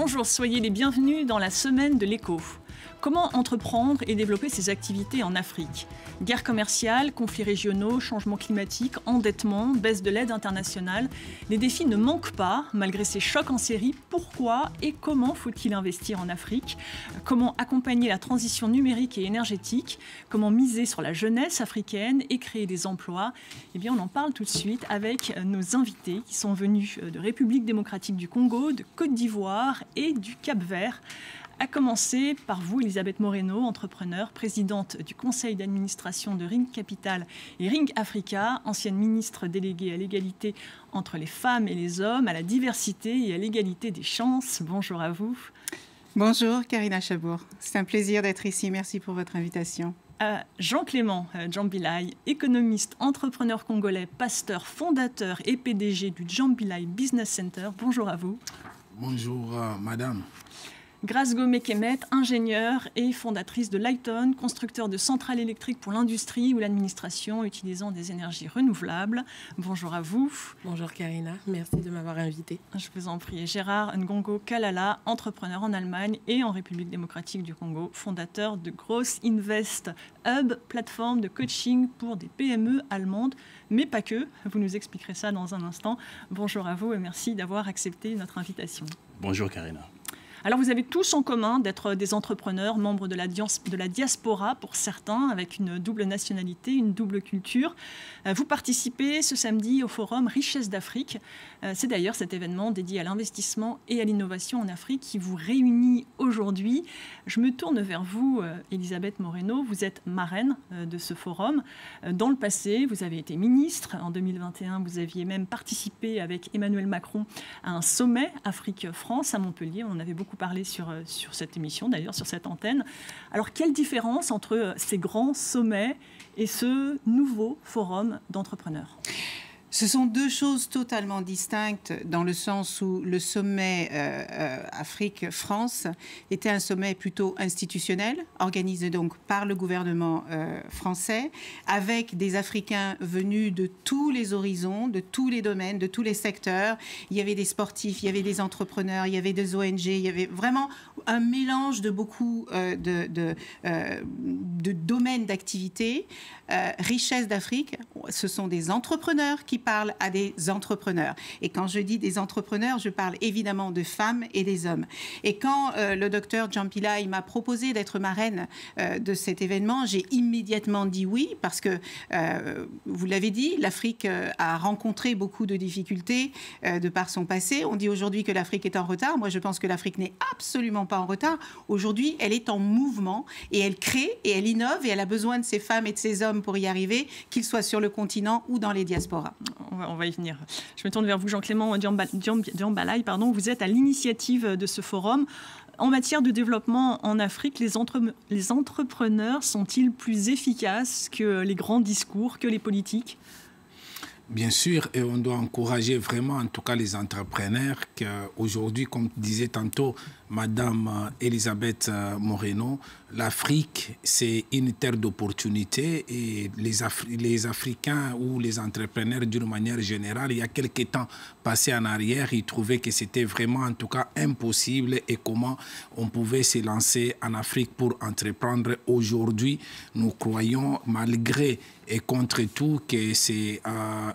Bonjour, soyez les bienvenus dans la semaine de l'écho. Comment entreprendre et développer ses activités en Afrique? Guerre commerciale, conflits régionaux, changement climatique, endettement, baisse de l'aide internationale. Les défis ne manquent pas, malgré ces chocs en série. Pourquoi et comment faut-il investir en Afrique? Comment accompagner la transition numérique et énergétique? Comment miser sur la jeunesse africaine et créer des emplois? Eh bien, on en parle tout de suite avec nos invités qui sont venus de République démocratique du Congo, de Côte d'Ivoire et du Cap-Vert. À commencer par vous, Elisabeth Moreno, entrepreneure, présidente du conseil d'administration de Ring Capital et Ring Africa, ancienne ministre déléguée à l'égalité entre les femmes et les hommes, à la diversité et à l'égalité des chances. Bonjour à vous. Bonjour, Karina Chabour. C'est un plaisir d'être ici. Merci pour votre invitation. Jean-Clément Djambilay, économiste, entrepreneur congolais, pasteur, fondateur et PDG du Djambilay Business Center. Bonjour à vous. Bonjour, madame. Grace Gomé-Kemet, ingénieure et fondatrice de Lighton, constructeur de centrales électriques pour l'industrie ou l'administration utilisant des énergies renouvelables. Bonjour à vous. Bonjour Karina, merci de m'avoir invitée. Je vous en prie. Gérard Ngongo Kalala, entrepreneur en Allemagne et en République démocratique du Congo, fondateur de Gross Invest Hub, plateforme de coaching pour des PME allemandes, mais pas que. Vous nous expliquerez ça dans un instant. Bonjour à vous et merci d'avoir accepté notre invitation. Bonjour Karina. Alors vous avez tous en commun d'être des entrepreneurs, membres de la diaspora pour certains, avec une double nationalité, une double culture. Vous participez ce samedi au forum Richesse d'Afrique. C'est d'ailleurs cet événement dédié à l'investissement et à l'innovation en Afrique qui vous réunit aujourd'hui. Je me tourne vers vous, Elisabeth Moreno. Vous êtes marraine de ce forum. Dans le passé, vous avez été ministre. En 2021, vous aviez même participé avec Emmanuel Macron à un sommet Afrique-France à Montpellier. On en avait beaucoup parlé sur cette émission, d'ailleurs, sur cette antenne. Alors, quelle différence entre ces grands sommets et ce nouveau forum d'entrepreneurs ? Ce sont deux choses totalement distinctes dans le sens où le sommet Afrique-France était un sommet plutôt institutionnel, organisé donc par le gouvernement français, avec des Africains venus de tous les horizons, de tous les domaines, de tous les secteurs. Il y avait des sportifs, il y avait des entrepreneurs, il y avait des ONG, il y avait vraiment un mélange de beaucoup de domaines d'activité. Richesse d'Afrique, ce sont des entrepreneurs qui parlent à des entrepreneurs. Et quand je dis des entrepreneurs, je parle évidemment de femmes et des hommes. Et quand le docteur Djambilay m'a proposé d'être marraine de cet événement, j'ai immédiatement dit oui, parce que, vous l'avez dit, l'Afrique a rencontré beaucoup de difficultés de par son passé. On dit aujourd'hui que l'Afrique est en retard. Moi, je pense que l'Afrique n'est absolument pas en retard. Aujourd'hui, elle est en mouvement et elle crée et elle innove et elle a besoin de ces femmes et de ces hommes pour y arriver, qu'ils soient sur le continent ou dans les diasporas. On va y venir. Je me tourne vers vous, Jean-Clément Djambilay. Vous êtes à l'initiative de ce forum. En matière de développement en Afrique, les entrepreneurs sont-ils plus efficaces que les grands discours, que les politiques ? Bien sûr, et on doit encourager vraiment, en tout cas, les entrepreneurs qu'aujourd'hui, comme disait tantôt Madame Elisabeth Moreno, l'Afrique, c'est une terre d'opportunités et les Africains ou les entrepreneurs, d'une manière générale, il y a quelques temps passés en arrière, ils trouvaient que c'était vraiment, en tout cas, impossible et comment on pouvait se lancer en Afrique pour entreprendre. Aujourd'hui, nous croyons, malgré et contre tout, que c'est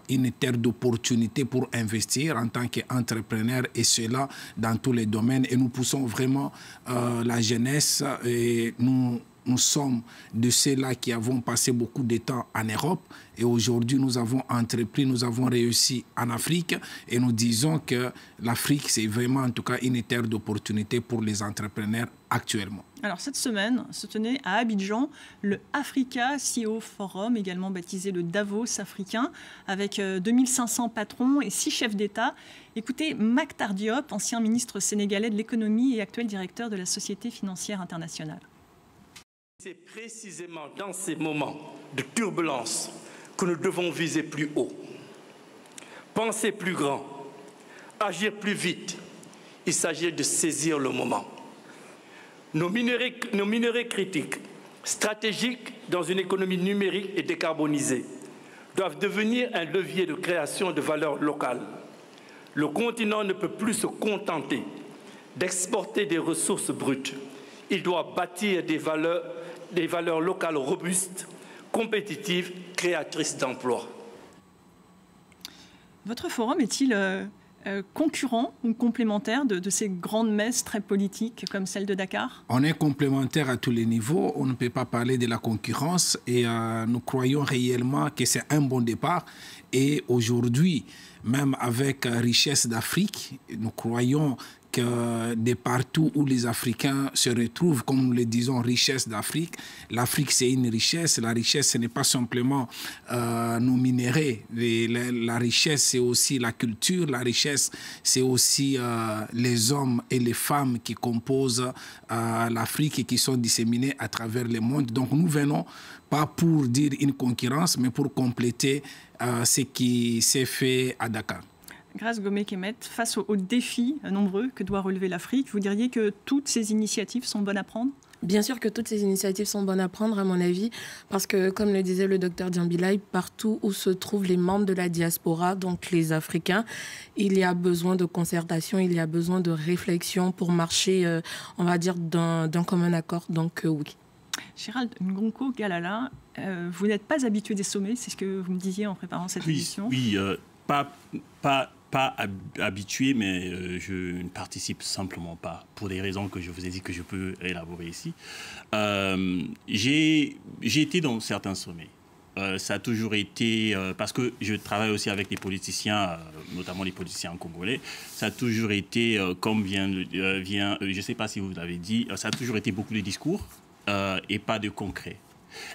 une terre d'opportunité pour investir en tant qu'entrepreneur et cela dans tous les domaines. Et nous poussons vraiment la jeunesse et nous sommes de ceux-là qui avons passé beaucoup de temps en Europe et aujourd'hui nous avons entrepris, nous avons réussi en Afrique et nous disons que l'Afrique c'est vraiment en tout cas une terre d'opportunité pour les entrepreneurs actuellement. Alors cette semaine se tenait à Abidjan le Africa CEO Forum, également baptisé le Davos africain, avec 2500 patrons et 6 chefs d'État. Écoutez, Mactar Diop, ancien ministre sénégalais de l'économie et actuel directeur de la Société financière internationale. C'est précisément dans ces moments de turbulence que nous devons viser plus haut, penser plus grand, agir plus vite. Il s'agit de saisir le moment. Nos minerais critiques, stratégiques dans une économie numérique et décarbonisée, doivent devenir un levier de création de valeur locale. Le continent ne peut plus se contenter d'exporter des ressources brutes. Il doit bâtir des valeurs locales robustes, compétitives, créatrices d'emplois. Votre forum est-il concurrent ou complémentaire de ces grandes messes très politiques comme celle de Dakar? On est complémentaire à tous les niveaux. On ne peut pas parler de la concurrence et nous croyons réellement que c'est un bon départ. Et aujourd'hui, même avec Richesse d'Afrique, nous croyons que de partout où les Africains se retrouvent, comme nous le disons, richesse d'Afrique. L'Afrique, c'est une richesse. La richesse, ce n'est pas simplement nos minéraux. La richesse, c'est aussi la culture. La richesse, c'est aussi les hommes et les femmes qui composent l'Afrique et qui sont disséminés à travers le monde. Donc, nous venons pas pour dire une concurrence, mais pour compléter ce qui s'est fait à Dakar. Grace Gomé-Kemet, face aux défis nombreux que doit relever l'Afrique, vous diriez que toutes ces initiatives sont bonnes à prendre? Bien sûr que toutes ces initiatives sont bonnes à prendre, à mon avis, parce que, comme le disait le docteur Diambilay, partout où se trouvent les membres de la diaspora, donc les Africains, il y a besoin de concertation, il y a besoin de réflexion pour marcher, on va dire, d'un commun accord. Donc, oui. Gérald Ngonko-Galala, vous n'êtes pas habitué des sommets, c'est ce que vous me disiez en préparant cette émission. Oui, pas habitué, mais je ne participe simplement pas, pour des raisons que je vous ai dit que je peux élaborer ici. J'ai été dans certains sommets. Ça a toujours été, parce que je travaille aussi avec des politiciens, notamment les politiciens congolais, ça a toujours été, comme je ne sais pas si vous l'avez dit, ça a toujours été beaucoup de discours et pas de concret.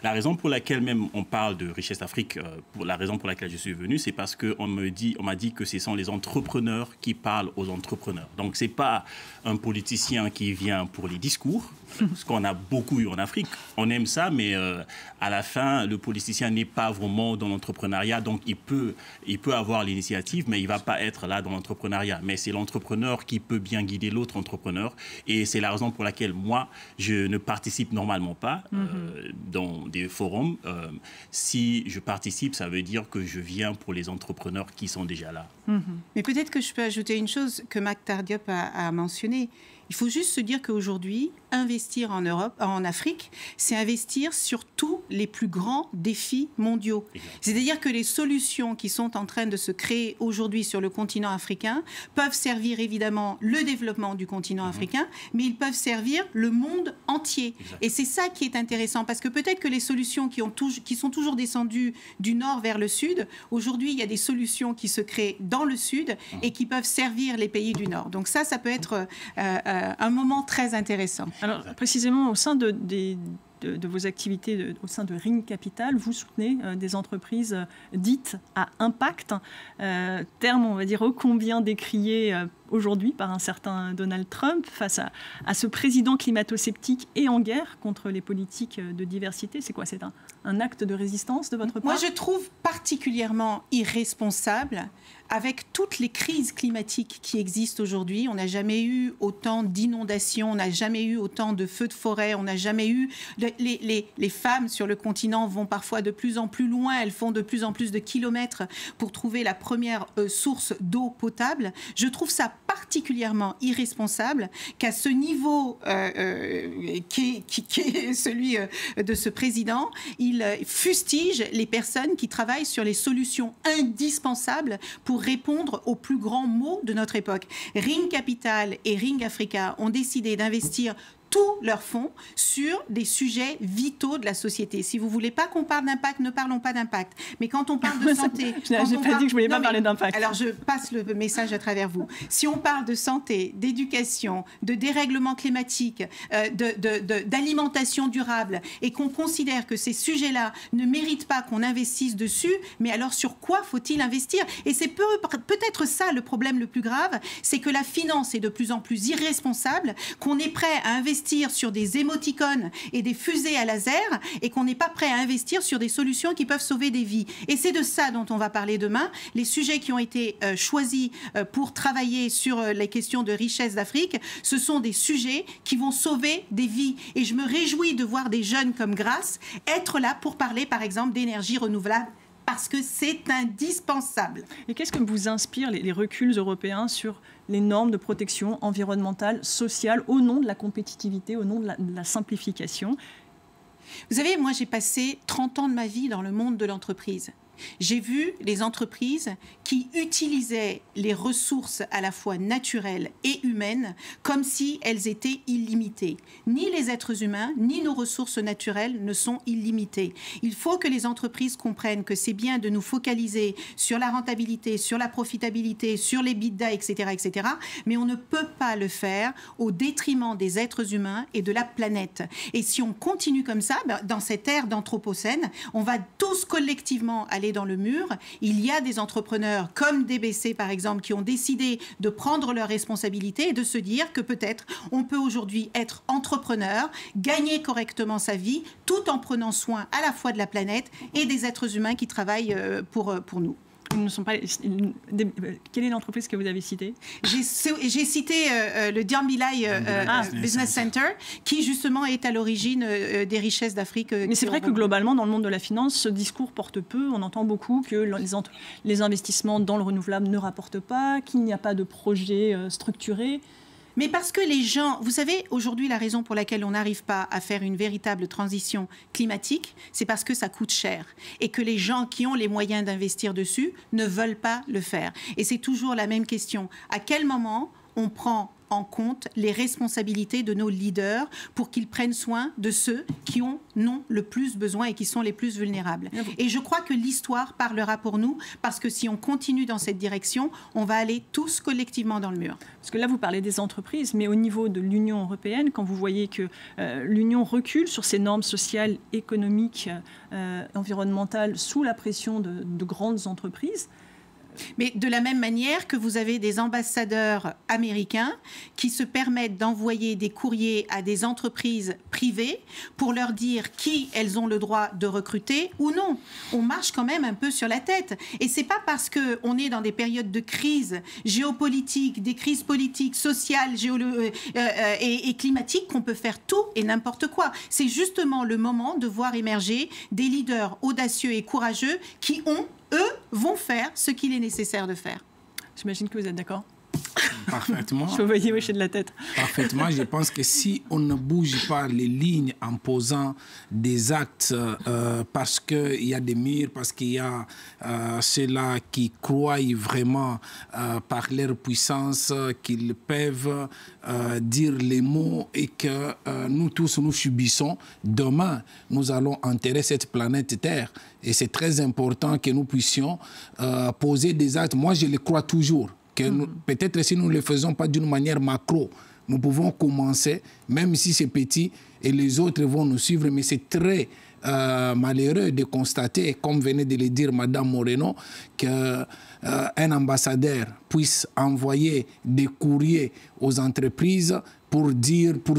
La raison pour laquelle même on parle de Richesse d'Afrique, la raison pour laquelle je suis venu, c'est parce qu'on m'a dit que ce sont les entrepreneurs qui parlent aux entrepreneurs. Donc ce n'est pas un politicien qui vient pour les discours, ce qu'on a beaucoup eu en Afrique. On aime ça, mais à la fin, le politicien n'est pas vraiment dans l'entrepreneuriat. Donc il peut avoir l'initiative, mais il ne va pas être là dans l'entrepreneuriat. Mais c'est l'entrepreneur qui peut bien guider l'autre entrepreneur. Et c'est la raison pour laquelle moi, je ne participe normalement pas dans des forums. Si je participe, ça veut dire que je viens pour les entrepreneurs qui sont déjà là. Mais peut-être que je peux ajouter une chose que Makhtar Diop a mentionnée. Il faut juste se dire qu'aujourd'hui, investir en Europe, en Afrique, c'est investir sur tous les plus grands défis mondiaux. C'est-à-dire que les solutions qui sont en train de se créer aujourd'hui sur le continent africain peuvent servir évidemment le développement du continent africain, mais ils peuvent servir le monde entier. Et c'est ça qui est intéressant, parce que peut-être que les solutions qui sont toujours descendues du nord vers le sud, aujourd'hui, il y a des solutions qui se créent dans le sud et qui peuvent servir les pays du nord. Donc ça peut être un moment très intéressant. Alors, précisément, au sein de vos activités, au sein de Ring Capital, vous soutenez des entreprises dites à impact, terme, on va dire, ô combien décrié aujourd'hui par un certain Donald Trump face à ce président climato-sceptique et en guerre contre les politiques de diversité. C'est quoi? C'est un acte de résistance de votre part? Moi, je trouve particulièrement irresponsable avec toutes les crises climatiques qui existent aujourd'hui. On n'a jamais eu autant d'inondations, on n'a jamais eu autant de feux de forêt, on n'a jamais eu... Les femmes sur le continent vont parfois de plus en plus loin, elles font de plus en plus de kilomètres pour trouver la première source d'eau potable. Je trouve ça particulièrement irresponsable qu'à ce niveau qui est celui de ce président, il fustige les personnes qui travaillent sur les solutions indispensables pour répondre aux plus grands maux de notre époque. Ring Capital et Ring Africa ont décidé d'investir tous leurs fonds sur des sujets vitaux de la société. Si vous ne voulez pas qu'on parle d'impact, ne parlons pas d'impact. Mais quand on parle de santé... Je n'ai pas dit que je ne voulais pas parler d'impact. Alors, je passe le message à travers vous. Si on parle de santé, d'éducation, de dérèglement climatique, d'alimentation durable, et qu'on considère que ces sujets-là ne méritent pas qu'on investisse dessus, mais alors sur quoi faut-il investir? Et c'est peut-être ça le problème le plus grave, c'est que la finance est de plus en plus irresponsable, qu'on est prêt à investir sur des émoticônes et des fusées à laser et qu'on n'est pas prêt à investir sur des solutions qui peuvent sauver des vies. Et c'est de ça dont on va parler demain. Les sujets qui ont été choisis pour travailler sur les questions de richesse d'Afrique, ce sont des sujets qui vont sauver des vies. Et je me réjouis de voir des jeunes comme Grace être là pour parler, par exemple, d'énergie renouvelable parce que c'est indispensable. Et qu'est-ce que vous inspire les reculs européens sur les normes de protection environnementale, sociale, au nom de la compétitivité, au nom de la simplification? Vous savez, moi j'ai passé 30 ans de ma vie dans le monde de l'entreprise. J'ai vu les entreprises qui utilisaient les ressources à la fois naturelles et humaines comme si elles étaient illimitées. Ni les êtres humains, ni nos ressources naturelles ne sont illimitées. Il faut que les entreprises comprennent que c'est bien de nous focaliser sur la rentabilité, sur la profitabilité, sur les bidas, etc., etc. Mais on ne peut pas le faire au détriment des êtres humains et de la planète. Et si on continue comme ça, dans cette ère d'anthropocène, on va tous collectivement aller dans le mur. Il y a des entrepreneurs comme DBC par exemple qui ont décidé de prendre leurs responsabilités et de se dire que peut-être on peut aujourd'hui être entrepreneur, gagner correctement sa vie tout en prenant soin à la fois de la planète et des êtres humains qui travaillent pour nous. Ils ne sont pas. Quelle est l'entreprise que vous avez citée? J'ai cité le Diambilai Business Center, qui justement est à l'origine des richesses d'Afrique. Mais c'est vrai que globalement, dans le monde de la finance, ce discours porte peu. On entend beaucoup que les investissements dans le renouvelable ne rapportent pas, qu'il n'y a pas de projet structuré. Mais parce que les gens, vous savez, aujourd'hui, la raison pour laquelle on n'arrive pas à faire une véritable transition climatique, c'est parce que ça coûte cher et que les gens qui ont les moyens d'investir dessus ne veulent pas le faire. Et c'est toujours la même question. À quel moment on prend en compte les responsabilités de nos leaders pour qu'ils prennent soin de ceux qui en ont le plus besoin et qui sont les plus vulnérables. Et je crois que l'histoire parlera pour nous, parce que si on continue dans cette direction, on va aller tous collectivement dans le mur. Parce que là, vous parlez des entreprises, mais au niveau de l'Union européenne, quand vous voyez que l'Union recule sur ses normes sociales, économiques, environnementales, sous la pression de grandes entreprises, mais de la même manière que vous avez des ambassadeurs américains qui se permettent d'envoyer des courriers à des entreprises privées pour leur dire qui elles ont le droit de recruter ou non. On marche quand même un peu sur la tête. Et c'est pas parce qu'on est dans des périodes de crise géopolitique, des crises politiques, sociales et climatiques qu'on peut faire tout et n'importe quoi. C'est justement le moment de voir émerger des leaders audacieux et courageux qui vont faire ce qu'il est nécessaire de faire. J'imagine que vous êtes d'accord. Parfaitement. Je vous voyais hocher de la tête. Parfaitement. Je pense que si on ne bouge pas les lignes en posant des actes parce qu'il y a des murs, parce qu'il y a ceux-là qui croient vraiment par leur puissance qu'ils peuvent dire les mots et que nous tous nous subissons, demain nous allons enterrer cette planète Terre. Et c'est très important que nous puissions poser des actes. Moi, je le crois toujours. Peut-être si nous ne le faisons pas d'une manière macro, nous pouvons commencer, même si c'est petit, et les autres vont nous suivre. Mais c'est très malheureux de constater, comme venait de le dire Madame Moreno, qu'un ambassadeur puisse envoyer des courriers aux entreprises pour dire que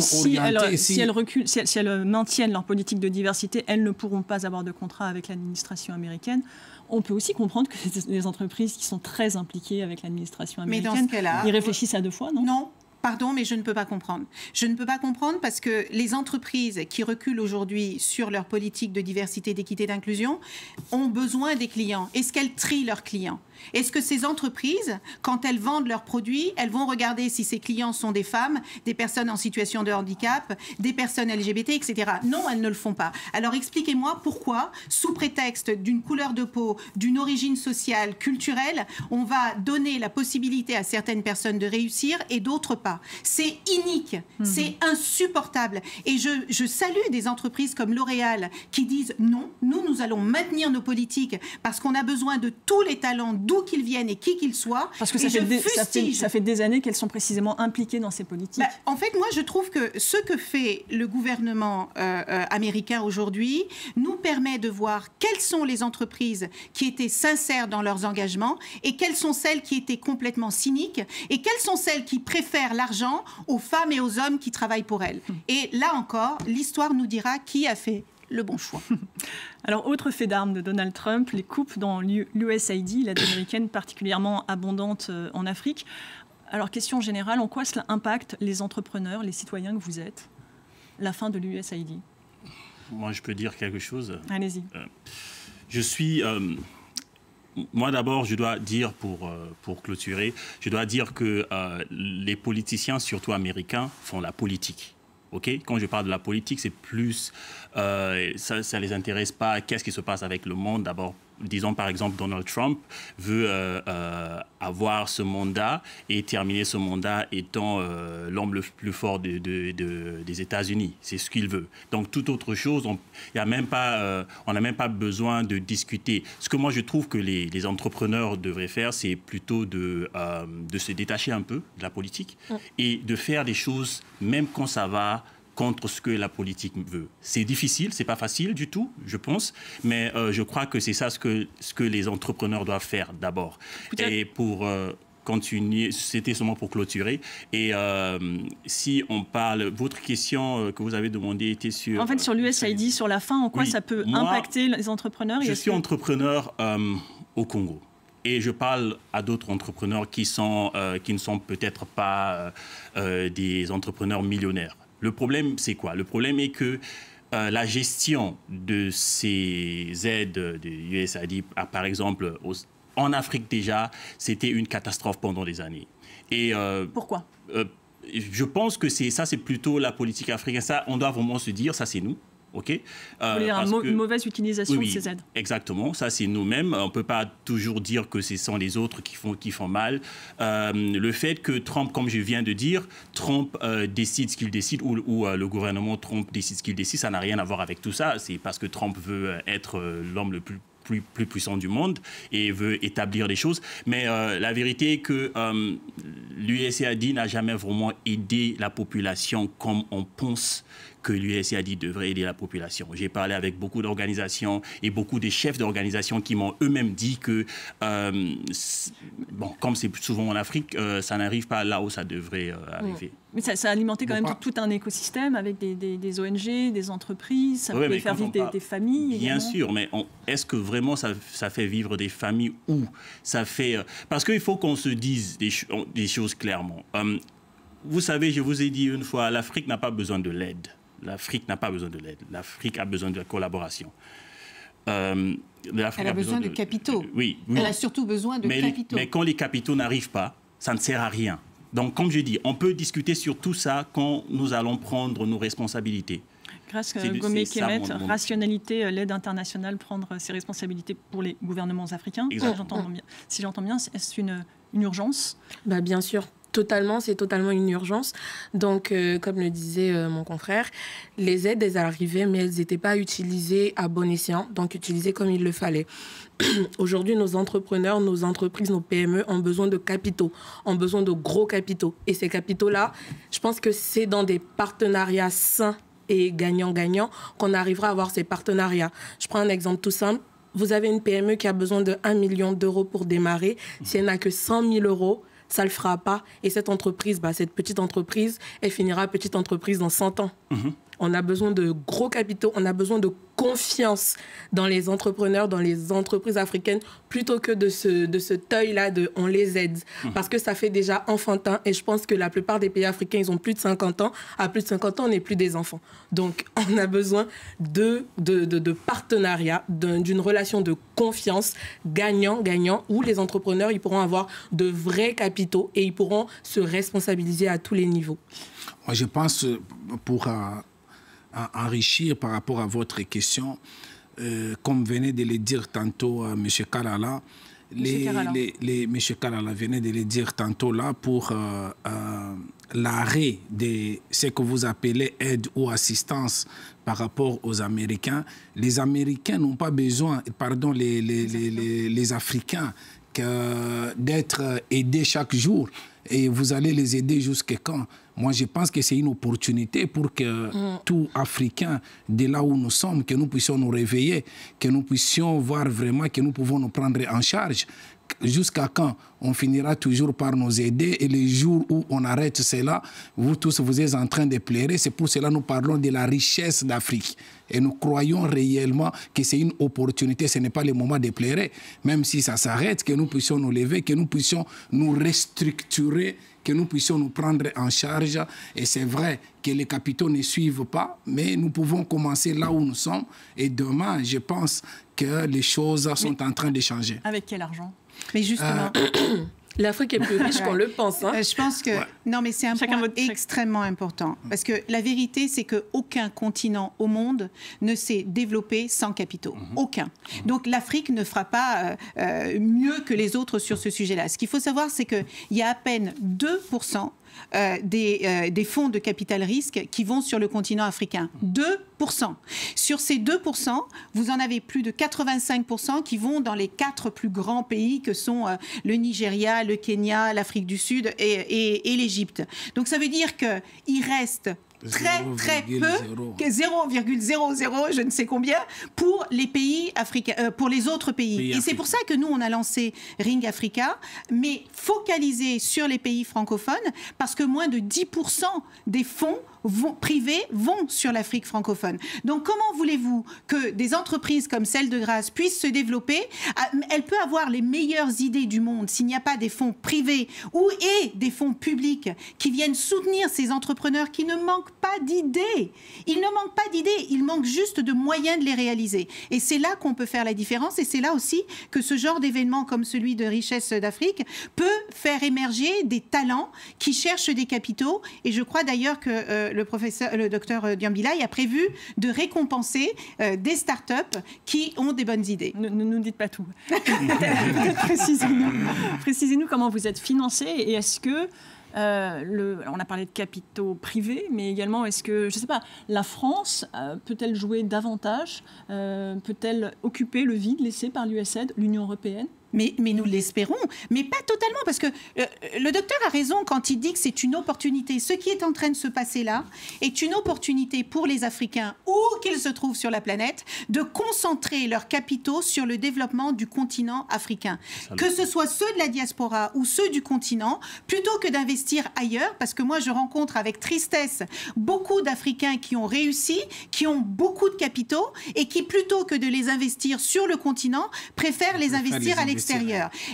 si elles maintiennent leur politique de diversité, elles ne pourront pas avoir de contrat avec l'administration américaine. On peut aussi comprendre que les entreprises qui sont très impliquées avec l'administration américaine, mais dans ce cas-là, ils réfléchissent à deux fois, non? Non. Pardon, mais je ne peux pas comprendre. Je ne peux pas comprendre parce que les entreprises qui reculent aujourd'hui sur leur politique de diversité, d'équité, d'inclusion ont besoin des clients. Est-ce qu'elles trient leurs clients? Est-ce que ces entreprises, quand elles vendent leurs produits, elles vont regarder si ces clients sont des femmes, des personnes en situation de handicap, des personnes LGBT, etc. Non, elles ne le font pas. Alors expliquez-moi pourquoi, sous prétexte d'une couleur de peau, d'une origine sociale, culturelle, on va donner la possibilité à certaines personnes de réussir et d'autres pas. C'est inique, c'est insupportable. Et je salue des entreprises comme L'Oréal qui disent non, nous allons maintenir nos politiques parce qu'on a besoin de tous les talents, d'où qu'ils viennent et qui qu'ils soient. Parce que ça fait des années qu'elles sont précisément impliquées dans ces politiques. En fait, moi, je trouve que ce que fait le gouvernement américain aujourd'hui nous permet de voir quelles sont les entreprises qui étaient sincères dans leurs engagements et quelles sont celles qui étaient complètement cyniques et quelles sont celles qui préfèrent l'argent aux femmes et aux hommes qui travaillent pour elles. Et là encore, l'histoire nous dira qui a fait le bon choix. Alors, autre fait d'armes de Donald Trump, les coupes dans l'USAID, l'aide américaine particulièrement abondante en Afrique. Alors, question générale, en quoi cela impacte les entrepreneurs, les citoyens que vous êtes, la fin de l'USAID? Moi, je peux dire quelque chose. Allez-y. je suis... moi, d'abord, je dois dire, pour clôturer, je dois dire que les politiciens, surtout américains, font la politique. Okay? Quand je parle de la politique, c'est plus... ça ne les intéresse pas. Qu'est-ce qui se passe avec le monde? D'abord, disons par exemple, Donald Trump veut avoir ce mandat et terminer ce mandat étant l'homme le plus fort des États-Unis. C'est ce qu'il veut. Donc, toute autre chose, on n'a même pas besoin de discuter. Ce que moi, je trouve que les entrepreneurs devraient faire, c'est plutôt de se détacher un peu de la politique et de faire des choses, même quand ça va contre ce que la politique veut. C'est difficile, c'est pas facile du tout, je pense, mais je crois que c'est ça ce que les entrepreneurs doivent faire d'abord. Et pour continuer, c'était seulement pour clôturer. Et si on parle, votre question que vous avez demandée était sur... En fait, sur l'USAID, sur la fin, en quoi ça peut impacter les entrepreneurs? Je suis entrepreneur au Congo. Et je parle à d'autres entrepreneurs qui ne sont peut-être pas des entrepreneurs millionnaires. Le problème, c'est quoi? Le problème est que la gestion de ces aides de USAID, par exemple, en Afrique déjà, c'était une catastrophe pendant des années. Et, pourquoi? Je pense que ça, c'est plutôt la politique africaine. Ça, on doit vraiment se dire, ça, c'est nous. Okay? Une mauvaise utilisation de ces aides. Exactement, ça c'est nous-mêmes. On ne peut pas toujours dire que ce sont les autres qui font mal. Le fait que Trump, comme je viens de dire, Trump décide ce qu'il décide ou le gouvernement Trump décide ce qu'il décide, ça n'a rien à voir avec tout ça. C'est parce que Trump veut être l'homme le plus puissant du monde et veut établir des choses. Mais la vérité est que l'USAID n'a jamais vraiment aidé la population comme on pense que l'USAID devrait aider la population. J'ai parlé avec beaucoup d'organisations et beaucoup de chefs d'organisations qui m'ont eux-mêmes dit que, comme c'est souvent en Afrique, ça n'arrive pas là où ça devrait arriver. Mais ça a alimenté quand même tout un écosystème avec des ONG, des entreprises, ça peut faire vivre des familles. Bien sûr, mais est-ce que vraiment ça fait vivre des familles ou ça fait... Parce qu'il faut qu'on se dise des choses clairement. Vous savez, je vous ai dit une fois, l'Afrique n'a pas besoin de l'aide. L'Afrique n'a pas besoin de l'aide. L'Afrique a besoin de la collaboration. Elle a besoin de capitaux. Oui. Elle a surtout besoin de capitaux. Mais quand les capitaux n'arrivent pas, ça ne sert à rien. Donc, comme je dis, on peut discuter sur tout ça quand nous allons prendre nos responsabilités. Grâce à Gomé Kemet, rationalité, l'aide internationale, prendre ses responsabilités pour les gouvernements africains. Si j'entends bien, est-ce une urgence? Bien sûr. Totalement, c'est totalement une urgence. Donc, comme le disait mon confrère, les aides, elles arrivaient, mais elles n'étaient pas utilisées à bon escient, donc utilisées comme il le fallait. Aujourd'hui, nos entrepreneurs, nos entreprises, nos PME ont besoin de capitaux, ont besoin de gros capitaux. Et ces capitaux-là, je pense que c'est dans des partenariats sains et gagnant-gagnant qu'on arrivera à avoir ces partenariats. Je prends un exemple tout simple. Vous avez une PME qui a besoin de 1 million d'euros pour démarrer. Si elle n'a que 100 000 euros, ça ne le fera pas. Et cette entreprise, cette petite entreprise, elle finira petite entreprise dans 100 ans. On a besoin de gros capitaux, on a besoin de confiance dans les entrepreneurs, dans les entreprises africaines, plutôt que de ce teuil-là de « on les aide ». Parce que ça fait déjà enfantin. Et je pense que la plupart des pays africains, ils ont plus de 50 ans. À plus de 50 ans, on n'est plus des enfants. Donc, on a besoin de partenariat, d'une relation de confiance gagnant-gagnant, où les entrepreneurs, ils pourront avoir de vrais capitaux et ils pourront se responsabiliser à tous les niveaux. Moi, je pense, pour enrichir par rapport à votre question, comme venait de le dire tantôt M. Kalala, M. Kalala venait de le dire tantôt là, pour l'arrêt de ce que vous appelez aide ou assistance par rapport aux Américains. Les Américains n'ont pas besoin, les Africains, d'être aidés chaque jour. Et vous allez les aider jusqu'à quand? Moi, je pense que c'est une opportunité pour que tout Africain, de là où nous sommes, que nous puissions nous réveiller, que nous puissions voir vraiment que nous pouvons nous prendre en charge. Jusqu'à quand? On finira toujours par nous aider. Et les jours où on arrête cela, vous tous, vous êtes en train de pleurer. C'est pour cela que nous parlons de la richesse d'Afrique. Et nous croyons réellement que c'est une opportunité, ce n'est pas le moment de pleurer. Même si ça s'arrête, que nous puissions nous lever, que nous puissions nous restructurer, que nous puissions nous prendre en charge. Et c'est vrai que les capitaux ne suivent pas, mais nous pouvons commencer là où nous sommes. Et demain, je pense que les choses sont en train de changer. Avec quel argent? Mais justement... L'Afrique est plus riche qu'on le pense. Hein. Je pense que... Ouais. Non, mais c'est un point extrêmement important. Parce que la vérité, c'est qu'aucun continent au monde ne s'est développé sans capitaux. Aucun. Donc l'Afrique ne fera pas mieux que les autres sur ce sujet-là. Ce qu'il faut savoir, c'est qu'il y a à peine 2% des fonds de capital risque qui vont sur le continent africain. 2%. Sur ces 2%, vous en avez plus de 85% qui vont dans les 4 plus grands pays que sont le Nigeria, le Kenya, l'Afrique du Sud et l'Égypte. Donc ça veut dire qu'il reste très peu, 0,00 je ne sais combien, pour les pays africains, pour les autres pays. Et c'est pour ça que nous, on a lancé Ring Africa, mais focalisé sur les pays francophones, parce que moins de 10% des fonds privés vont sur l'Afrique francophone. Donc comment voulez-vous que des entreprises comme celle de Grâce puissent se développer? Elle peut avoir les meilleures idées du monde s'il n'y a pas des fonds privés et des fonds publics qui viennent soutenir ces entrepreneurs qui ne manquent pas d'idées. Ils ne manquent pas d'idées, ils manquent juste de moyens de les réaliser. Et c'est là qu'on peut faire la différence, et c'est là aussi que ce genre d'événement comme celui de Richesse d'Afrique peut faire émerger des talents qui cherchent des capitaux. Et je crois d'ailleurs que le docteur Diambilay a prévu de récompenser des startups qui ont des bonnes idées. Ne nous dites pas tout. Précisez-nous comment vous êtes financé, et est-ce que on a parlé de capitaux privés, mais également, est-ce que, je ne sais pas, la France peut-elle jouer davantage? Peut-elle occuper le vide laissé par l'USAID, l'Union européenne? Mais nous l'espérons, mais pas totalement, parce que le docteur a raison quand il dit que c'est une opportunité. Ce qui est en train de se passer là est une opportunité pour les Africains, où qu'ils se trouvent sur la planète, de concentrer leurs capitaux sur le développement du continent africain. Que ce soit ceux de la diaspora ou ceux du continent, plutôt que d'investir ailleurs, parce que moi je rencontre avec tristesse beaucoup d'Africains qui ont réussi, qui ont beaucoup de capitaux, et qui, plutôt que de les investir sur le continent, préfèrent les investir à l'extérieur.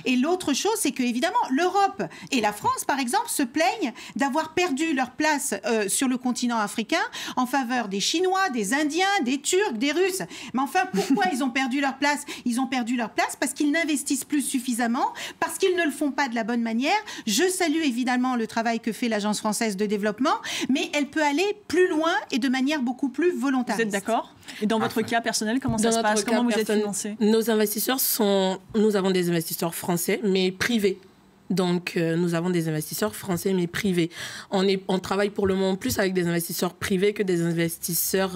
Et l'autre chose, c'est que évidemment, l'Europe et la France, par exemple, se plaignent d'avoir perdu leur place sur le continent africain en faveur des Chinois, des Indiens, des Turcs, des Russes. Mais enfin, pourquoi ils ont perdu leur place? Ils ont perdu leur place parce qu'ils n'investissent plus suffisamment, parce qu'ils ne le font pas de la bonne manière. Je salue évidemment le travail que fait l'Agence française de développement, mais elle peut aller plus loin et de manière beaucoup plus volontariste. Vous êtes d'accord? Et dans votre cas personnel, comment ça se passe? Comment vous êtes financé? Nos investisseurs nous avons des investisseurs français, mais privés. Donc, nous avons des investisseurs français, mais privés. On travaille pour le moment plus avec des investisseurs privés que des investisseurs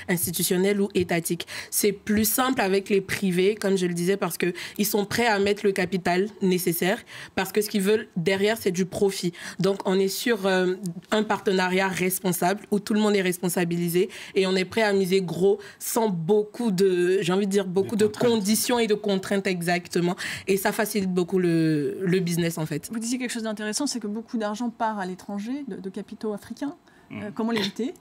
institutionnels ou étatiques. C'est plus simple avec les privés, comme je le disais, parce qu'ils sont prêts à mettre le capital nécessaire, parce que ce qu'ils veulent derrière, c'est du profit. Donc, on est sur un partenariat responsable, où tout le monde est responsabilisé, et on est prêt à miser gros, sans beaucoup de, j'ai envie de dire, beaucoup de conditions et de contraintes exactement. Et ça facilite beaucoup le business. En fait. Vous disiez quelque chose d'intéressant, c'est que beaucoup d'argent part à l'étranger, de capitaux africains. Comment l'éviter?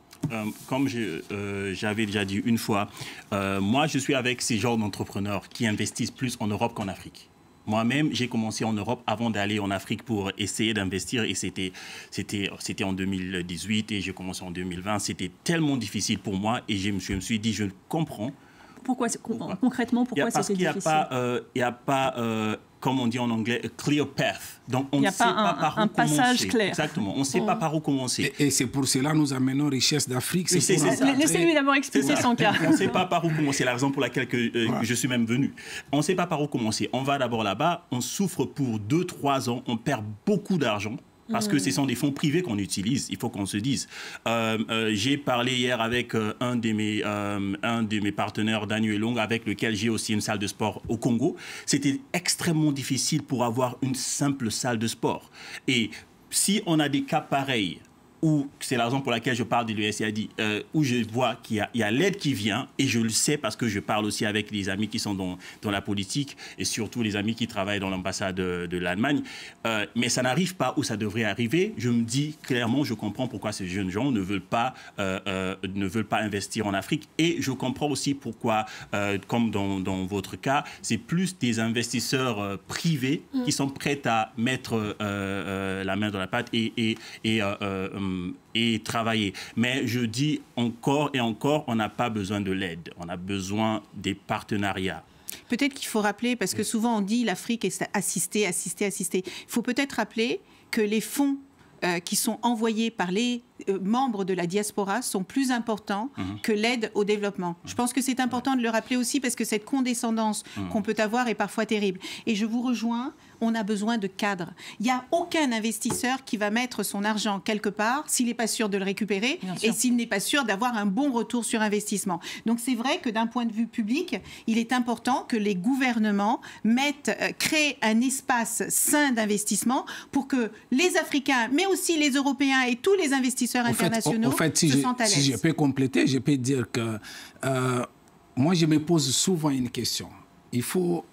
Comme j'avais déjà dit une fois, moi je suis avec ces genres d'entrepreneurs qui investissent plus en Europe qu'en Afrique. Moi-même, j'ai commencé en Europe avant d'aller en Afrique pour essayer d'investir, et c'était en 2018 et j'ai commencé en 2020. C'était tellement difficile pour moi, et je me suis dit, je comprends. Pourquoi concrètement, pourquoi c'était difficile? Il n'y a pas comme on dit en anglais, a clear path. Donc, on ne sait pas par où un passage commencer. Clair. Exactement. On ne sait pas par où commencer. Et c'est pour cela que nous amenons Richesse d'Afrique. Laissez-lui d'abord expliquer son cas. On ne sait pas par où commencer. C'est la raison pour laquelle je suis même venu. On ne sait pas par où commencer. On va d'abord là-bas, on souffre pour 2-3 ans, on perd beaucoup d'argent. Parce que ce sont des fonds privés qu'on utilise, il faut qu'on se dise. J'ai parlé hier avec un de mes partenaires, Daniel Long, avec lequel j'ai aussi une salle de sport au Congo. C'était extrêmement difficile pour avoir une simple salle de sport. Et si on a des cas pareils où c'est la raison pour laquelle je parle de l'USAID, où je vois qu'il y a l'aide qui vient, et je le sais parce que je parle aussi avec les amis qui sont dans la politique, et surtout les amis qui travaillent dans l'ambassade de l'Allemagne, mais ça n'arrive pas où ça devrait arriver. Je me dis clairement, je comprends pourquoi ces jeunes gens ne veulent pas investir en Afrique, et je comprends aussi pourquoi, comme dans votre cas, c'est plus des investisseurs privés qui sont prêts à mettre la main dans la pâte et travailler. Mais je dis encore et encore, on n'a pas besoin de l'aide, on a besoin des partenariats. Peut-être qu'il faut rappeler, parce que souvent on dit l'Afrique est assistée. Il faut peut-être rappeler que les fonds qui sont envoyés par les membres de la diaspora sont plus importants que l'aide au développement. Je pense que c'est important de le rappeler aussi, parce que cette condescendance qu'on peut avoir est parfois terrible. Et je vous rejoins, on a besoin de cadres. Il n'y a aucun investisseur qui va mettre son argent quelque part s'il n'est pas sûr de le récupérer et s'il n'est pas sûr d'avoir un bon retour sur investissement. Donc c'est vrai que d'un point de vue public, il est important que les gouvernements créent un espace sain d'investissement pour que les Africains, mais aussi les Européens et tous les investisseurs internationaux se sentent à l'aise. Si je peux compléter, je peux dire que moi je me pose souvent une question. Il faut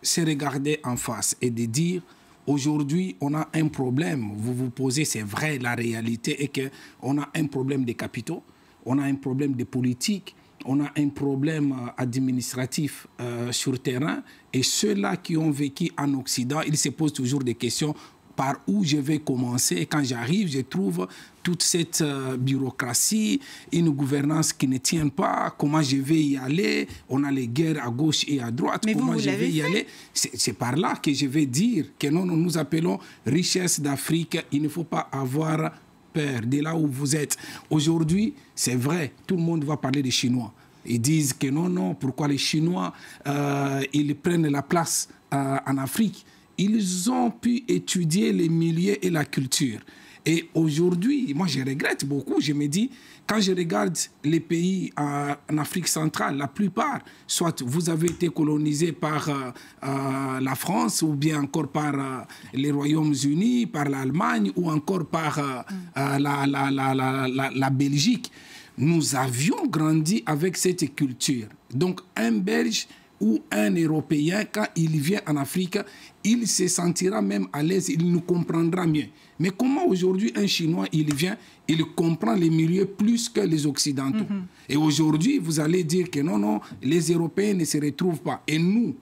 se regarder en face et de dire aujourd'hui on a un problème. Vous vous posez, c'est vrai, la réalité est qu'on a un problème de capitaux, on a un problème de politique, on a un problème administratif sur terrain, et ceux-là qui ont vécu en Occident, ils se posent toujours des questions. Par où je vais commencer? Et quand j'arrive, je trouve toute cette bureaucratie, une gouvernance qui ne tient pas. Comment je vais y aller? On a les guerres à gauche et à droite. Mais comment vous je vais y aller? C'est par là que je vais dire que nous appelons richesse d'Afrique. Il ne faut pas avoir peur de là où vous êtes. Aujourd'hui, c'est vrai, tout le monde va parler des Chinois. Ils disent que non, pourquoi les Chinois, ils prennent la place en Afrique? Ils ont pu étudier les milieux et la culture. Et aujourd'hui, moi, je regrette beaucoup. Je me dis, quand je regarde les pays en Afrique centrale, la plupart, soit vous avez été colonisés par la France, ou bien encore par les Royaumes-Unis, par l'Allemagne, ou encore par la Belgique. Nous avions grandi avec cette culture. Donc, un Belge ou un Européen, quand il vient en Afrique, il se sentira même à l'aise, il nous comprendra mieux. Mais comment aujourd'hui un Chinois, il vient, il comprend les milieux plus que les Occidentaux. Et aujourd'hui, vous allez dire que non, les Européens ne se retrouvent pas. Et nous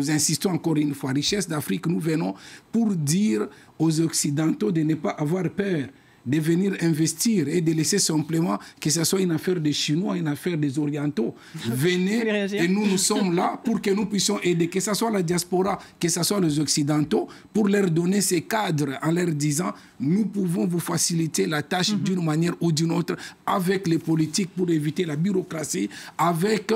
insistons encore une fois, richesse d'Afrique, nous venons pour dire aux Occidentaux de ne pas avoir peur de venir investir et de laisser simplement que ce soit une affaire des Chinois, une affaire des Orientaux. Venez et nous sommes là pour que nous puissions aider, que ce soit la diaspora, que ce soit les Occidentaux, pour leur donner ces cadres en leur disant nous pouvons vous faciliter la tâche d'une manière ou d'une autre avec les politiques pour éviter la bureaucratie, avec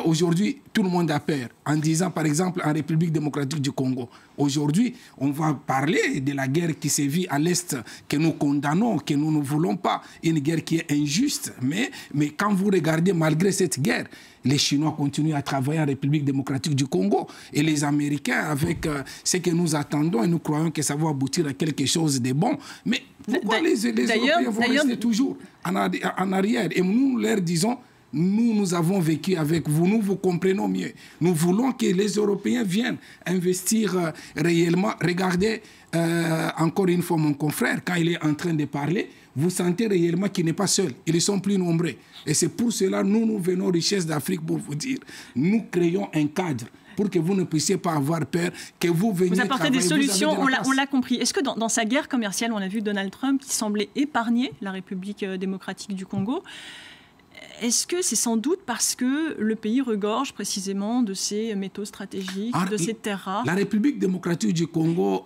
aujourd'hui tout le monde a peur. En disant par exemple en République démocratique du Congo, aujourd'hui on va parler de la guerre qui sévit à l'Est, que nous condamnons, que nous ne voulons pas, une guerre qui est injuste, mais quand vous regardez malgré cette guerre, les Chinois continuent à travailler en République démocratique du Congo, et les Américains avec ce que nous attendons, et nous croyons que ça va aboutir à quelque chose de bon. Mais pourquoi les Européens vont rester toujours en arrière? Et nous leur disons, nous avons vécu avec vous, nous vous comprenons mieux. Nous voulons que les Européens viennent investir réellement. Regardez, encore une fois, mon confrère, quand il est en train de parler, vous sentez réellement qu'il n'est pas seul. Ils sont plus nombreux. Et c'est pour cela, nous venons richesse d'Afrique pour vous dire, nous créons un cadre pour que vous ne puissiez pas avoir peur, que vous veniez travailler. Vous apportez des solutions, on l'a compris. Est-ce que dans sa guerre commerciale, on a vu Donald Trump qui semblait épargner la République démocratique du Congo? Est-ce que c'est sans doute parce que le pays regorge précisément de ces métaux stratégiques, de ces terres rares? La République démocratique du Congo,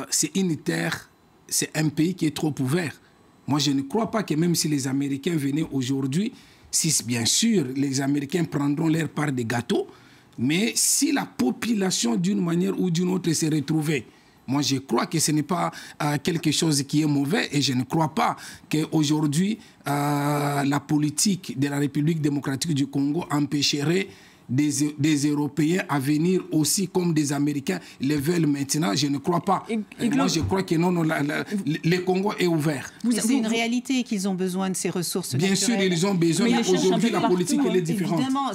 c'est une terre, c'est un pays qui est trop ouvert. Moi, je ne crois pas que même si les Américains venaient aujourd'hui, si bien sûr les Américains prendront leur part des gâteaux, mais si la population d'une manière ou d'une autre s'est retrouvée, moi, je crois que ce n'est pas quelque chose qui est mauvais, et je ne crois pas qu'aujourd'hui, la politique de la République démocratique du Congo empêcherait des Européens à venir aussi comme des Américains les veulent maintenant. Je ne crois pas. Moi, je crois que non, le Congo est ouvert. C'est une réalité qu'ils ont besoin de ces ressources naturelles. Bien sûr, ils ont besoin. Mais aujourd'hui, la politique, elle est différente. Évidemment,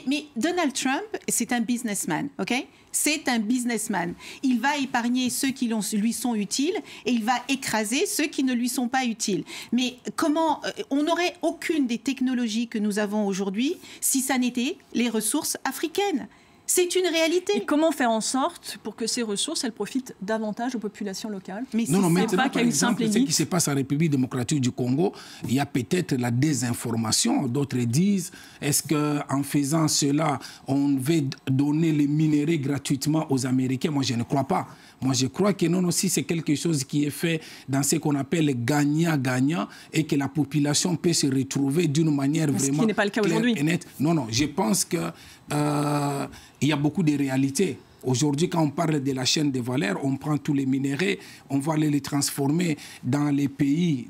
mais Donald Trump, c'est un businessman, ok? C'est un businessman. Il va épargner ceux qui lui sont utiles et il va écraser ceux qui ne lui sont pas utiles. Mais comment on n'aurait aucune des technologies que nous avons aujourd'hui si ça n'était les ressources africaines? C'est une réalité. Et comment faire en sorte pour que ces ressources, elles profitent davantage aux populations locales? Mais non, maintenant, par exemple, ce qui se passe en République démocratique du Congo, il y a peut-être la désinformation. D'autres disent, est-ce qu'en faisant cela, on veut donner les minéraux gratuitement aux Américains? Moi, je ne crois pas. Moi, je crois que non, aussi, c'est quelque chose qui est fait dans ce qu'on appelle gagnant-gagnant et que la population peut se retrouver d'une manière vraiment ce qui n'est pas le cas aujourd'hui. Non, je pense que il y a beaucoup de réalités. Aujourd'hui, quand on parle de la chaîne de valeur, on prend tous les minéraux, on va les transformer dans les pays,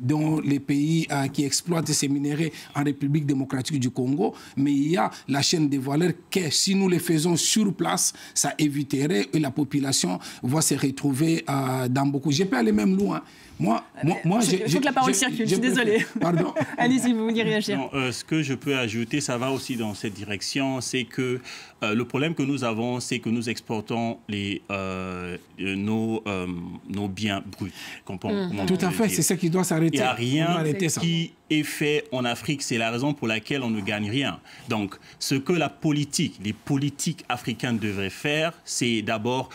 qui exploitent ces minéraux en République démocratique du Congo. Mais il y a la chaîne de valeur que si nous les faisons sur place, ça éviterait et la population va se retrouver dans beaucoup. Je peux aller même loin. Il faut que la parole circule, je suis désolée. Pardon. Allez-y, vous vouliez réagir. Non, ce que je peux ajouter, ça va aussi dans cette direction, c'est que le problème que nous avons, c'est que nous exportons nos biens bruts. Tout à fait, c'est ça qui doit s'arrêter. Il n'y a rien qui est fait en Afrique, c'est la raison pour laquelle on ne gagne rien. Donc, ce que les politiques africaines devraient faire, c'est d'abord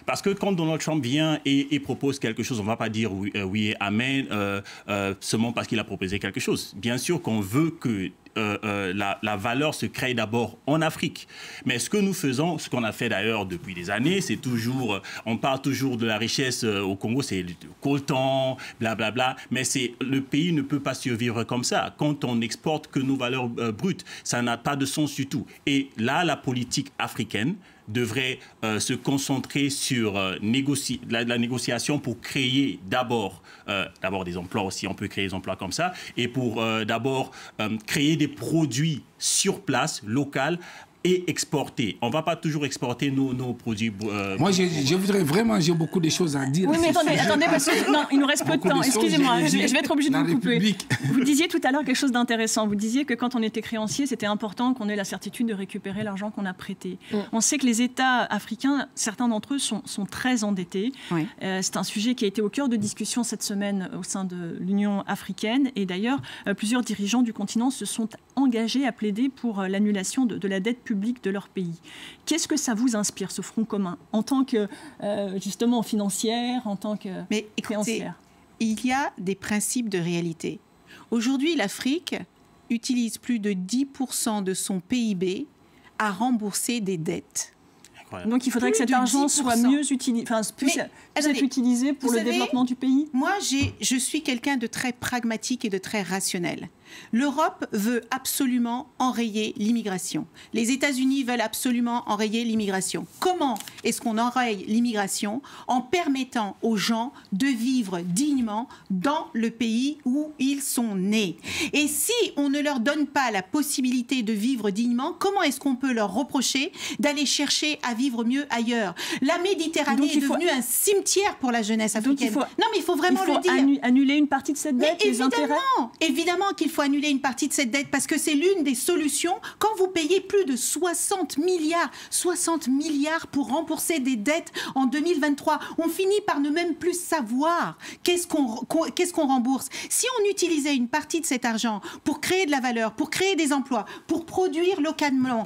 parce que quand Donald Trump vient et propose quelque chose, on ne va pas dire oui et amen seulement parce qu'il a proposé quelque chose. Bien sûr qu'on veut que la valeur se crée d'abord en Afrique. Mais ce que nous faisons, ce qu'on a fait d'ailleurs depuis des années, c'est toujours, on parle toujours de la richesse au Congo, c'est le coltan, blablabla, mais le pays ne peut pas survivre comme ça. Quand on n'exporte que nos valeurs brutes, ça n'a pas de sens du tout. Et là, la politique africaine devrait se concentrer sur la négociation pour créer d'abord des emplois aussi, on peut créer des emplois comme ça, et pour d'abord créer des produits sur place, locaux, et exporter. On ne va pas toujours exporter nos produits. Moi, je voudrais vraiment, j'ai beaucoup de choses à dire. Oui, mais attendez, parce que non, il nous reste peu de temps. Excusez-moi, je vais être obligée de vous couper. Vous disiez tout à l'heure quelque chose d'intéressant. Vous disiez que quand on était créancier, c'était important qu'on ait la certitude de récupérer l'argent qu'on a prêté. On sait que les États africains, certains d'entre eux sont très endettés. Oui. C'est un sujet qui a été au cœur de discussion cette semaine au sein de l'Union africaine. Et d'ailleurs, plusieurs dirigeants du continent se sont engagés à plaider pour l'annulation de la dette public de leur pays. Qu'est-ce que ça vous inspire, ce front commun, en tant que, justement, financière, en tant que créancière? Il y a des principes de réalité. Aujourd'hui, l'Afrique utilise plus de 10% de son PIB à rembourser des dettes. Donc il faudrait que cet argent soit mieux utilisé, puisse être utilisé pour le développement du pays. Moi, je suis quelqu'un de très pragmatique et de très rationnel. L'Europe veut absolument enrayer l'immigration. Les États-Unis veulent absolument enrayer l'immigration. Comment est-ce qu'on enraye l'immigration? En permettant aux gens de vivre dignement dans le pays où ils sont nés. Et si on ne leur donne pas la possibilité de vivre dignement, comment est-ce qu'on peut leur reprocher d'aller chercher à vivre mieux ailleurs? La Méditerranée est devenue un cimetière pour la jeunesse africaine. Non, mais il faut vraiment le dire. Annuler une partie de cette dette, les intérêts. Évidemment qu'il faut annuler une partie de cette dette parce que c'est l'une des solutions. Quand vous payez plus de 60 milliards pour rembourser des dettes en 2023, on finit par ne même plus savoir qu'est-ce qu'on rembourse. Si on utilisait une partie de cet argent pour créer de la valeur, pour créer des emplois, pour produire localement,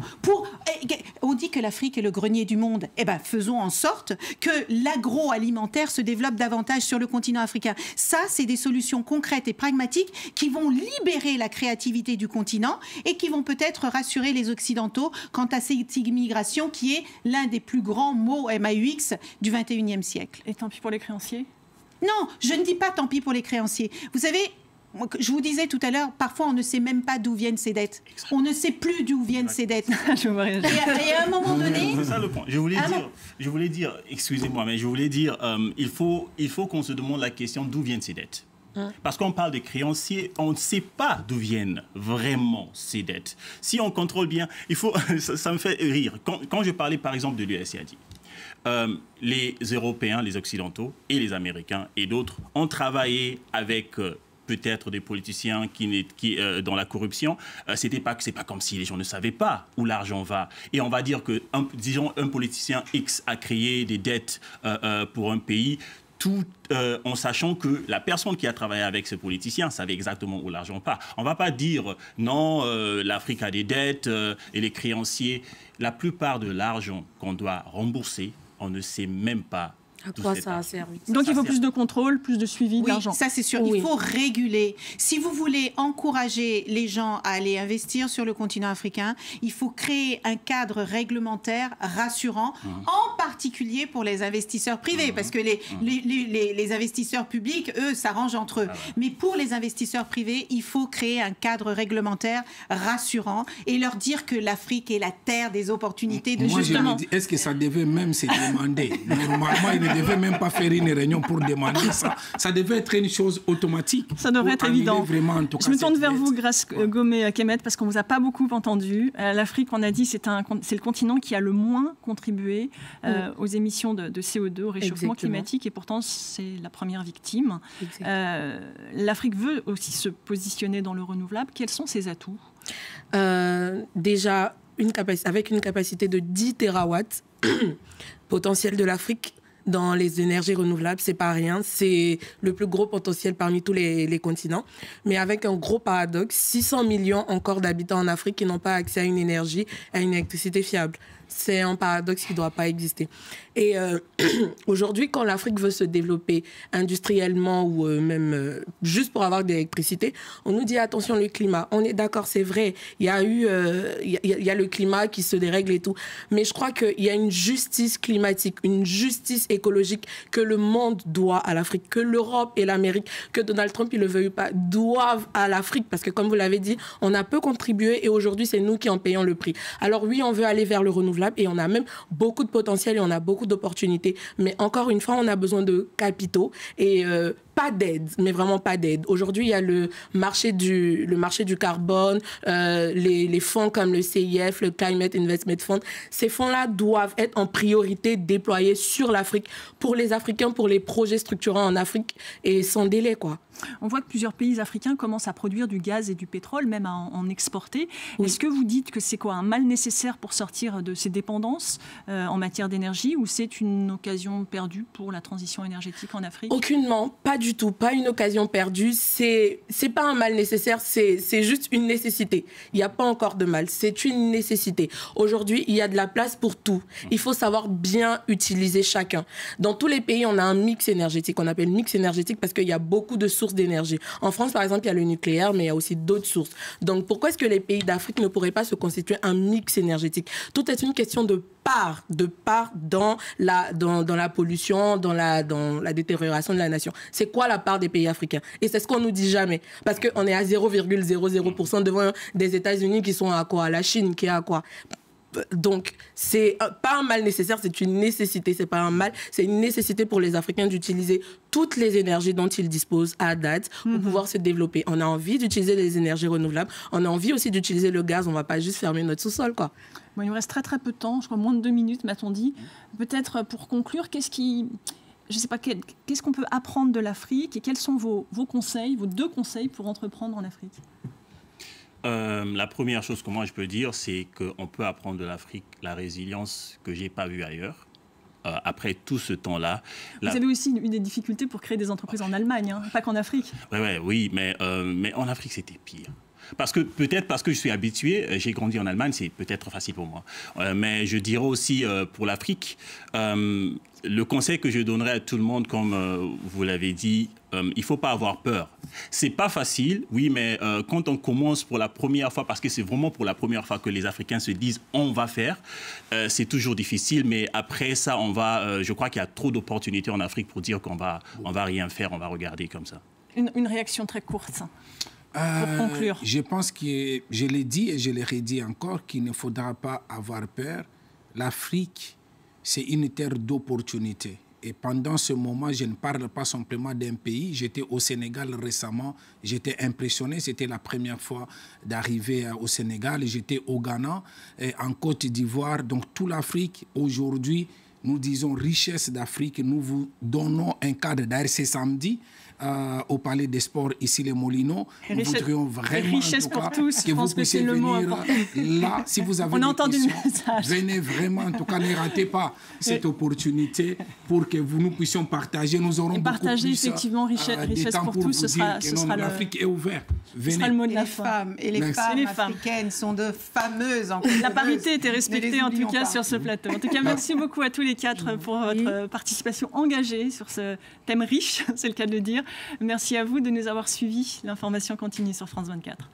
on dit que l'Afrique est le grenier du monde. Eh bien, faisons en sorte que l'agroalimentaire se développe davantage sur le continent africain. Ça, c'est des solutions concrètes et pragmatiques qui vont libérer la créativité du continent et qui vont peut-être rassurer les Occidentaux quant à cette immigration qui est l'un des plus grands mots MAUX du 21e siècle. Et tant pis pour les créanciers? Non, je ne dis pas tant pis pour les créanciers. Vous savez, je vous disais tout à l'heure, parfois on ne sait même pas d'où viennent ces dettes. On ne sait plus d'où viennent ces dettes. Et à un moment donné... C'est ça le point. Je voulais dire, excusez-moi, mais je voulais dire, il faut qu'on se demande la question d'où viennent ces dettes. Parce qu'on parle des créanciers, on ne sait pas d'où viennent vraiment ces dettes. Si on contrôle bien, il faut, ça me fait rire. Quand je parlais par exemple de l'USAID, les Européens, les Occidentaux et les Américains et d'autres ont travaillé avec peut-être des politiciens qui dans la corruption. C'est pas comme si les gens ne savaient pas où l'argent va. Et on va dire que, disons, un politicien X a créé des dettes pour un pays, tout en sachant que la personne qui a travaillé avec ce politicien savait exactement où l'argent part. On ne va pas dire non, l'Afrique a des dettes et les créanciers. La plupart de l'argent qu'on doit rembourser, on ne sait même pas. À quoi ça a servi? Donc il faut plus de contrôle, plus de suivi de l'argent. Ça c'est sûr. Oui. Il faut réguler. Si vous voulez encourager les gens à aller investir sur le continent africain, il faut créer un cadre réglementaire rassurant, en particulier pour les investisseurs privés, parce que les investisseurs publics, eux, s'arrangent entre eux. Mais pour les investisseurs privés, il faut créer un cadre réglementaire rassurant et leur dire que l'Afrique est la terre des opportunités. Moi, justement. Je me dis, est-ce que ça devait même se demander? Normalement, il ne devait même pas faire une réunion pour demander ça. Ça devait être une chose automatique. Ça devrait être évident. Vraiment, en tout cas, je me tourne vers vous, Grace Gomé-Kemet, parce qu'on ne vous a pas beaucoup entendu. L'Afrique, on a dit, c'est le continent qui a le moins contribué aux émissions de CO2, au réchauffement climatique, et pourtant, c'est la première victime. L'Afrique veut aussi se positionner dans le renouvelable. Quels sont ses atouts? Déjà, avec une capacité de 10 terawatts potentiel de l'Afrique, dans les énergies renouvelables, c'est pas rien. C'est le plus gros potentiel parmi tous les continents. Mais avec un gros paradoxe, 600 millions encore d'habitants en Afrique qui n'ont pas accès à une énergie, à une électricité fiable. C'est un paradoxe qui ne doit pas exister. Et aujourd'hui, quand l'Afrique veut se développer industriellement ou même juste pour avoir de l'électricité, on nous dit attention, le climat. On est d'accord, c'est vrai. Il y a le climat qui se dérègle et tout. Mais je crois qu'il y a une justice climatique, une justice écologique que le monde doit à l'Afrique, que l'Europe et l'Amérique, que Donald Trump, il ne le veuille pas, doivent à l'Afrique. Parce que comme vous l'avez dit, on a peu contribué et aujourd'hui, c'est nous qui en payons le prix. Alors oui, on veut aller vers le renouvelable et on a même beaucoup de potentiel et on a beaucoup d'opportunités. Mais encore une fois, on a besoin de capitaux et pas d'aide, mais vraiment pas d'aide. Aujourd'hui, il y a le marché du carbone, les fonds comme le CIF, le Climate Investment Fund. Ces fonds-là doivent être en priorité déployés sur l'Afrique, pour les Africains, pour les projets structurants en Afrique et sans délai, quoi. On voit que plusieurs pays africains commencent à produire du gaz et du pétrole, même à en exporter. Oui. Est-ce que vous dites que c'est un mal nécessaire pour sortir de ces dépendances en matière d'énergie, ou c'est une occasion perdue pour la transition énergétique en Afrique? Aucunement, pas du tout, pas une occasion perdue. C'est pas un mal nécessaire, c'est juste une nécessité. Il n'y a pas encore de mal, c'est une nécessité. Aujourd'hui, il y a de la place pour tout. Il faut savoir bien utiliser chacun. Dans tous les pays, on a un mix énergétique, on appelle mix énergétique parce qu'il y a beaucoup de sources d'énergie. En France, par exemple, il y a le nucléaire, mais il y a aussi d'autres sources. Donc, pourquoi est-ce que les pays d'Afrique ne pourraient pas se constituer un mix énergétique? Tout est une question de part dans la pollution, dans la détérioration de la nation. C'est quoi la part des pays africains? Et c'est ce qu'on nous dit jamais. Parce qu'on est à 0,00% devant des États-Unis qui sont à quoi? La Chine qui est à quoi? Donc, c'est pas un mal nécessaire, c'est une nécessité, c'est pas un mal, c'est une nécessité pour les Africains d'utiliser toutes les énergies dont ils disposent à date pour pouvoir se développer. On a envie d'utiliser les énergies renouvelables, on a envie aussi d'utiliser le gaz, on va pas juste fermer notre sous-sol, quoi. Bon, il nous reste très peu de temps, je crois moins de 2 minutes, m'a-t-on dit. Peut-être pour conclure, qu'est-ce qu'on peut apprendre de l'Afrique et quels sont vos conseils, vos 2 conseils pour entreprendre en Afrique? La première chose que moi je peux dire, c'est qu'on peut apprendre de l'Afrique la résilience que j'ai pas vue ailleurs. Après tout ce temps-là... Vous avez aussi eu des difficultés pour créer des entreprises en Allemagne, hein, pas qu'en Afrique. Oui, mais en Afrique, c'était pire. Peut-être parce que je suis habitué, j'ai grandi en Allemagne, c'est peut-être facile pour moi. Mais je dirais aussi pour l'Afrique, le conseil que je donnerais à tout le monde, comme vous l'avez dit, il ne faut pas avoir peur. C'est pas facile, oui, mais quand on commence pour la première fois, parce que c'est vraiment pour la première fois que les Africains se disent on va faire, c'est toujours difficile, mais après ça, je crois qu'il y a trop d'opportunités en Afrique pour dire qu'on va rien faire, on va regarder comme ça. Une réaction très courte. Pour conclure. Je pense que, je l'ai dit et je le redis encore, qu'il ne faudra pas avoir peur. L'Afrique, c'est une terre d'opportunités. Et pendant ce moment, je ne parle pas simplement d'un pays. J'étais au Sénégal récemment. J'étais impressionné. C'était la première fois d'arriver au Sénégal. J'étais au Ghana, en Côte d'Ivoire. Donc, toute l'Afrique, aujourd'hui, nous disons richesse d'Afrique. Nous vous donnons un cadre. D'ailleurs, c'est samedi. Au Palais des Sports, ici les Molinos. Nous voudrions vraiment richesse pour tous, que vous puissiez venir là. Si vous avez des questions, venez vraiment, en tout cas, ne ratez pas cette opportunité pour que nous puissions partager. Nous aurons partager effectivement richesse pour tous. Ce sera l'Afrique est ouverte. Ce sera le mot de la fin. Les femmes africaines sont de fameuses. La parité était respectée en tout cas sur ce plateau. En tout cas, merci beaucoup à tous les quatre pour votre participation engagée sur ce thème riche, c'est le cas de le dire. Merci à vous de nous avoir suivis. L'information continue sur France 24.